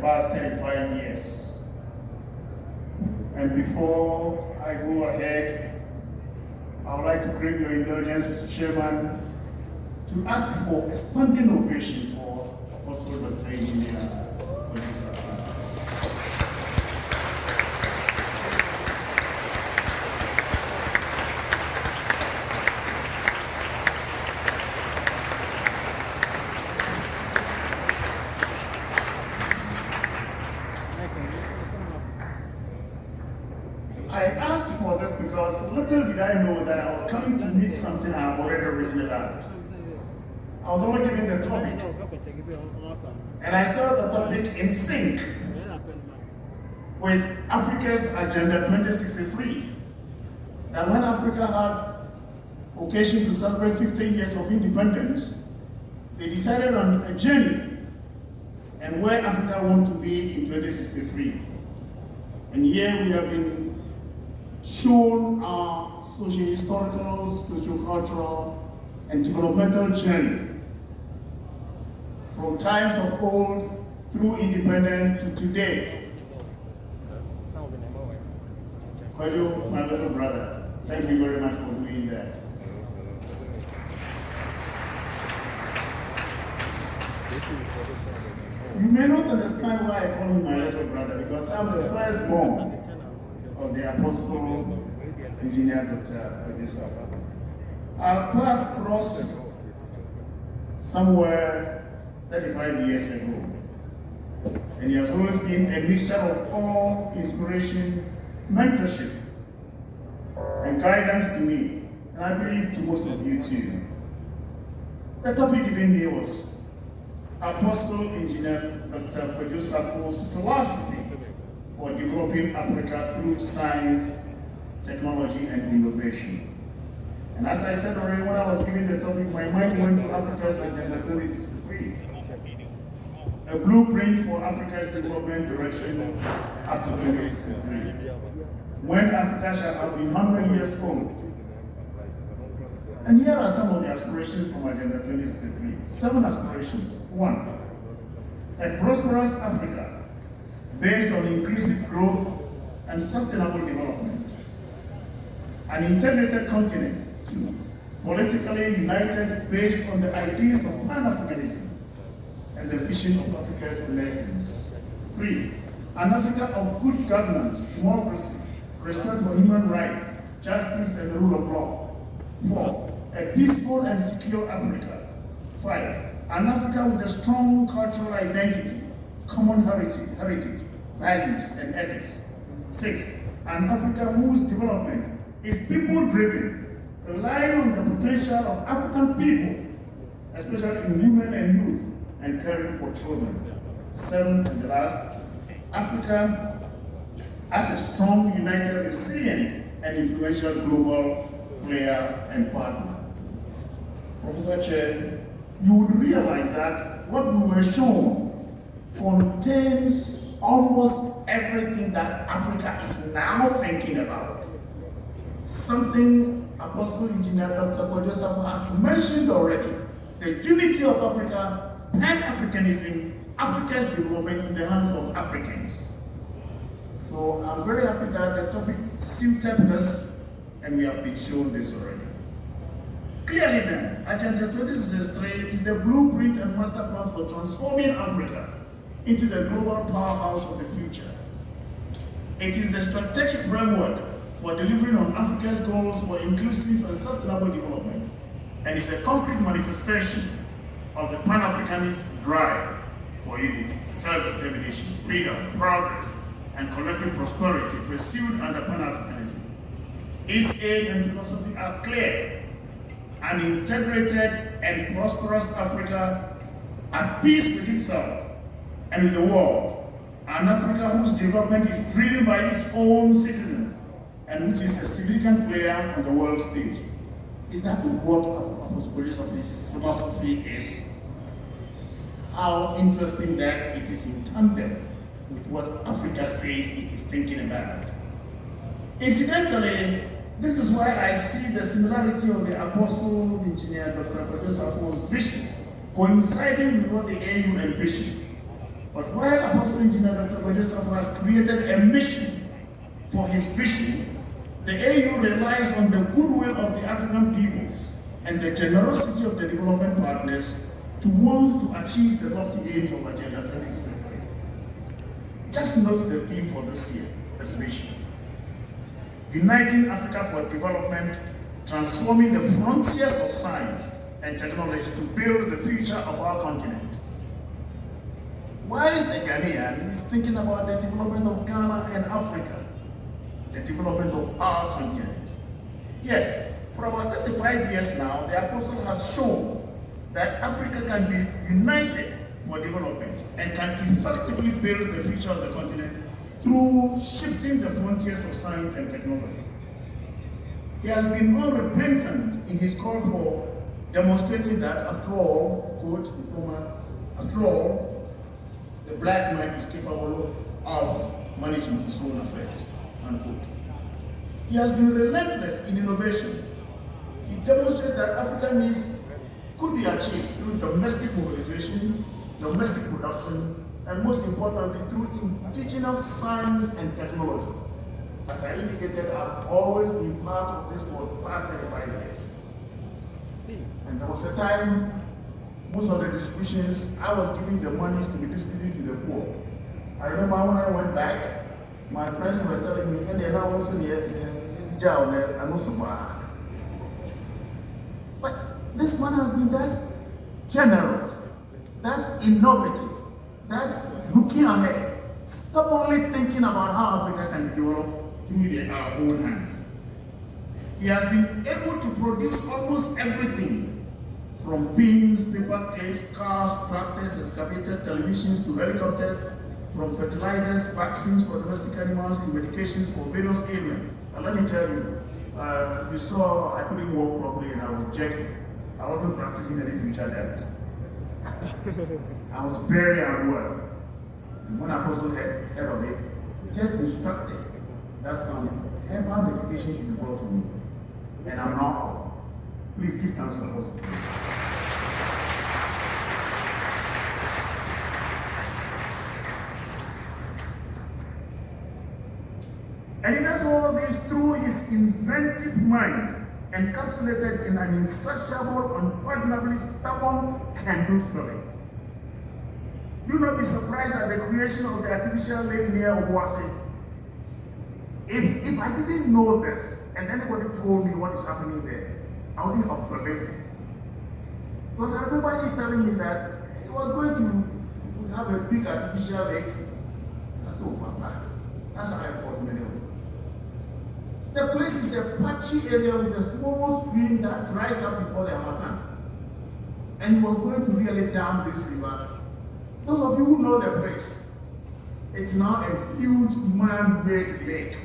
past 35 years. And before I go ahead, I would like to crave your indulgence, Mr. Chairman, to ask for a standing ovation for Apostle Dr. Engineer Dr. I asked for this because little did I know that I was coming to meet something I've already written about. I was only given the topic, and I saw the topic in sync with Africa's Agenda 2063. That when Africa had occasion to celebrate 50 years of independence, they decided on a journey and where Africa wants to be in 2063. And here we have been shown our socio-historical, socio-cultural, and developmental journey from times of old through independence to today. Kwajo, my little brother, thank you very much for doing that. You may not understand why I call him my little brother, because I'm the firstborn of the Apostle Engineer Dr. Danso. Our path crossed somewhere 35 years ago, and he has always been a mixture of awe, inspiration, mentorship, and guidance to me, and I believe to most of you too. The topic given me was Apostle Engineer Dr. Danso's philosophy for developing Africa through science, technology, and innovation. And as I said already, when I was given the topic, my mind went to Africa's Agenda 2063, a blueprint for Africa's development direction up to 2063, when Africa shall have been 100 years old. And here are some of the aspirations from Agenda 2063. 7 aspirations. 1, a prosperous Africa based on inclusive growth and sustainable development. An integrated continent. 2, politically united based on the ideals of Pan-Africanism and the vision of Africa's renaissance. 3, an Africa of good governance, democracy, respect for human rights, justice, and the rule of law. 4, a peaceful and secure Africa. 5, an Africa with a strong cultural identity, common heritage, values, and ethics. 6, an Africa whose development is people-driven, relying on the potential of African people, especially in women and youth, and caring for children. 7, and the last, Africa as a strong, united, resilient, and influential global player and partner. Professor Chair, you would realize that what we were shown contains almost everything that Africa is now thinking about. Something Apostle Engineer Dr. Danso has mentioned already, the unity of Africa, Pan-Africanism, Africa's development in the hands of Africans. So I'm very happy that the topic suited this, and we have been shown this already. Clearly then, Agenda 2063 is the blueprint and master plan for transforming Africa into the global powerhouse of the future. It is the strategic framework for delivering on Africa's goals for inclusive and sustainable development, and is a concrete manifestation of the Pan-Africanist drive for unity, self-determination, freedom, progress, and collective prosperity pursued under Pan-Africanism. Its aim and philosophy are clear: an integrated and prosperous Africa at peace with itself and with the world, an Africa whose development is driven by its own citizens and which is a significant player on the world stage. Is that what Apostle Danso's philosophy is? How interesting that it is in tandem with what Africa says it is thinking about. Incidentally, this is why I see the similarity of the Apostle Engineer Dr. Danso's vision coinciding with what the AU envisioned. But while Apostle Engineer Dr. Vladimir Antwi has created a mission for his vision, the AU relies on the goodwill of the African peoples and the generosity of the development partners to want to achieve the lofty aims of Agenda 2063. Just note the theme for this year, this vision. Uniting Africa for development, transforming the frontiers of science and technology to build the future of our continent. Why is a Ghanaian is thinking about the development of Ghana and Africa, the development of our continent? Yes, for about 35 years now, the Apostle has shown that Africa can be united for development and can effectively build the future of the continent through shifting the frontiers of science and technology. He has been unrepentant in his call for demonstrating that, after all, quote, after all, the black man is capable of managing his own affairs, unquote. He has been relentless in innovation. He demonstrates that African needs could be achieved through domestic mobilization, domestic production, and most importantly, through indigenous science and technology. As I indicated, I've always been part of this for the past 35 years. And there was a time, most of the distributions, I was giving the monies to be distributed to the poor. I remember when I went back, my friends were telling me, and they're now also here, I'm also bad. But this man has been that generous, that innovative, that looking ahead, stubbornly thinking about how Africa can be developed through our own hands. He has been able to produce almost everything, from beans, paper clips, cars, tractors, excavators, televisions to helicopters, from fertilizers, vaccines for domestic animals to medications for various ailments. And let me tell you, you saw I couldn't walk properly and I was jerking. I wasn't practicing any future dance. I was very unwell. And when Apostle heard of it, he just instructed that some herbal medication should be brought to me. And I'm now out. Please give thanks to Apostle for me. And he does all this through his inventive mind, encapsulated in an insatiable, unpardonably stubborn can-do spirit. Do not be surprised at the creation of the artificial lake near Obuasi. If I didn't know this, and anybody told me what is happening there, I wouldn't have believed it. Because I remember he telling me that he was going to have a big artificial lake. I said, oh, Papa, that's how I bought many of them. The place is a patchy area with a small stream that dries up before the Harmattan. And he was going to really dam this river. Those of you who know the place, it's now a huge man-made lake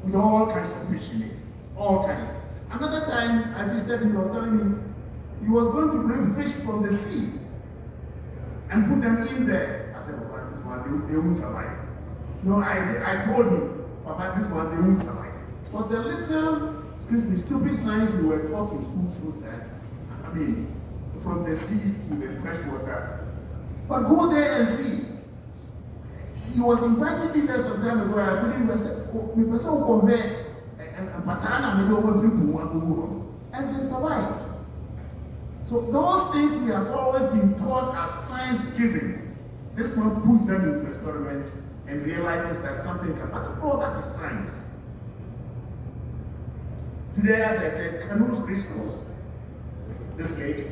with all kinds of fish in it. All kinds. Another time I visited him, he was telling me he was going to bring fish from the sea and put them in there. I said, Papa, this one, they won't survive. No, I told him, Papa, this one, they won't survive. Because the little, stupid science we were taught in school shows that, from the sea to the fresh water. But go there and see. He was inviting me there some time ago, and I couldn't even say, oh, me person will come here, and patana me do over and they survived. So those things we have always been taught as science giving. This one puts them into experiment and realizes that something can, but all that is science. Today, as I said, canoes crisscross this lake,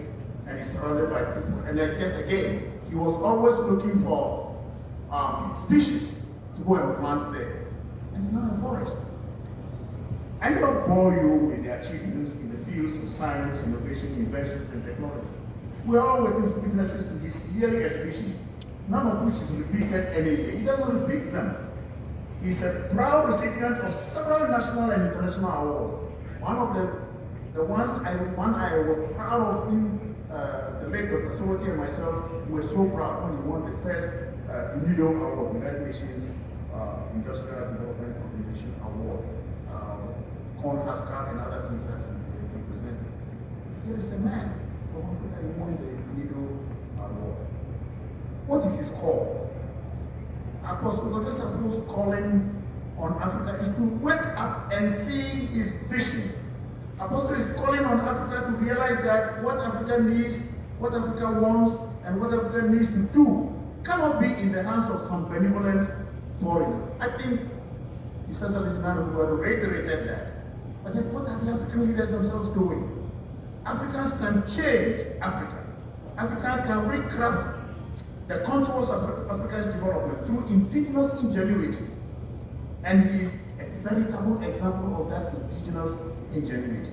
and it's surrounded by people. And then, yes, again, he was always looking for species to go and plant there. And it's not a forest. I will not bore you with the achievements in the fields of science, innovation, inventions, and technology. We are all witnesses to his yearly exhibitions, none of which is repeated any year. He doesn't repeat them. He's a proud recipient of several national and international awards. One of the ones I was proud of him, the late Dr. Sowoti and myself were so proud when he won the first UNIDO Award, United Nations Industrial Development Organization Award, Corn Husker and other things that he presented. Here is a man from Africa who won the UNIDO Award. What is his call? Apostle Dr. Safo's calling on Africa is to wake up and see his vision. Apostle is calling on Africa to realize that what Africa needs, what Africa wants, and what Africa needs to do cannot be in the hands of some benevolent foreigner. I think His Excellency Nana reiterated that. But then what are the African leaders themselves doing? Africans can change Africa. Africans can recraft the contours of Africa's development through indigenous ingenuity. And he is a veritable example of that indigenous ingenuity.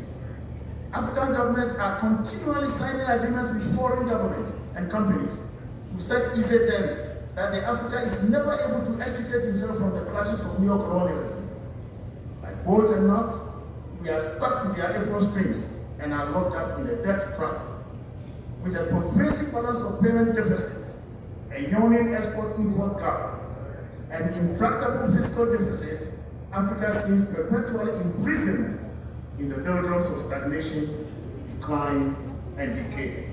African governments are continually signing agreements with foreign governments and companies with such easy terms that the Africa is never able to extricate himself from the clutches of neo-colonialism. Like bolt and nuts, we are stuck to their apron strings and are locked up in a debt trap. With a pervasive balance of payment deficits, a yawning export-import gap, and intractable fiscal deficits, Africa seems perpetually imprisoned in the doldrums of stagnation, decline, and decay.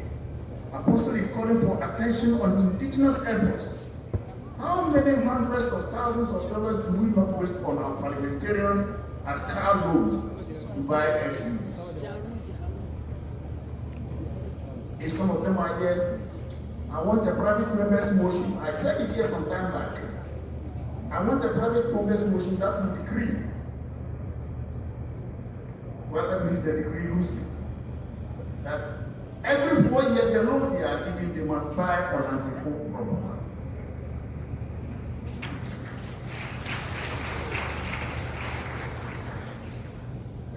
Apostle is calling for attention on indigenous efforts. How many hundreds of thousands of dollars do we not waste on our parliamentarians as car loans to buy SUVs? If some of them are here, I want a private members motion. I said it here some time back. I want a private members motion that will decree. Well, that means the decree loosely. That every 4 years, the loans they are giving, they must buy Olantifo from us.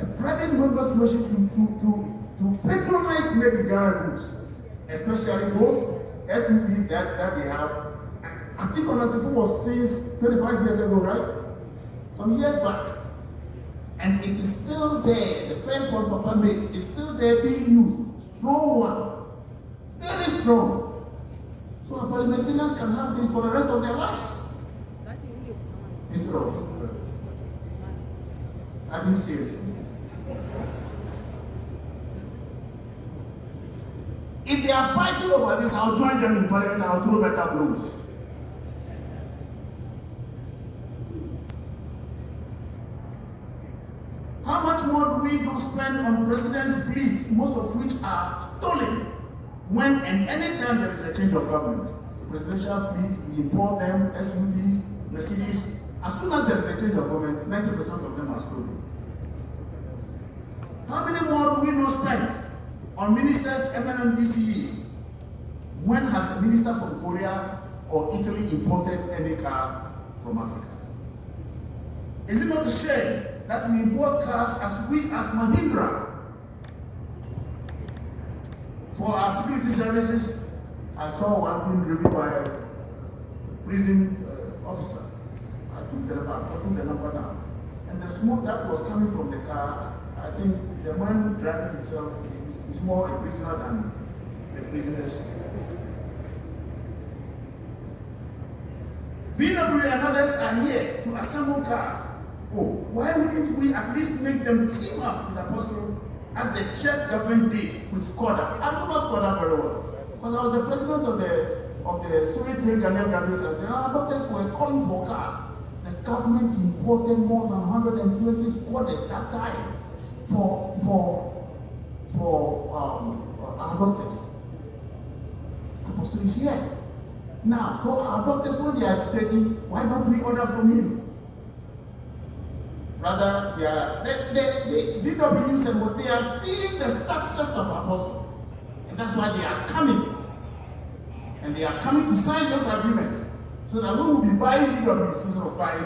A private members motion to patronize made in Ghana goods, especially those SUVs that they have. I think Olantifo was since 25 years ago, right? Some years back. And it is still there. The first one Papa made is still there being used. Strong one. Very strong. So our parliamentarians can have this for the rest of their lives. Instead of having saved. If they are fighting over this, I'll join them in parliament, I'll throw better blows. How much more do we not spend on president's fleets, most of which are stolen, when and any time there is a change of government? The presidential fleet, we import them, SUVs, Mercedes. As soon as there is a change of government, 90% of them are stolen. How many more do we not spend on ministers, MNMDCEs? When has a minister from Korea or Italy imported any car from Africa? Is it not a shame that we import cars as weak as Mahindra for our security services? I saw one being driven by a prison officer. I took the number down. And the smoke that was coming from the car, I think the man driving himself is more a prisoner than the prisoners. VW and others are here to assemble cars. Oh, why wouldn't we at least make them team up with Apostle as the Czech government did with Skoda? I remember Skoda very well because I was the president of the Soviet Union Ghanaian Graduate Association, and our doctors were calling for cars. The government imported more than 120 Skodas that time for our doctors. Apostle is here now. So our doctors, when they are agitating, why don't we order from him? Rather, the VWs and what they are seeing the success of Apostle. And that's why they are coming. And they are coming to sign those agreements. So that we will be buying VWs instead of buying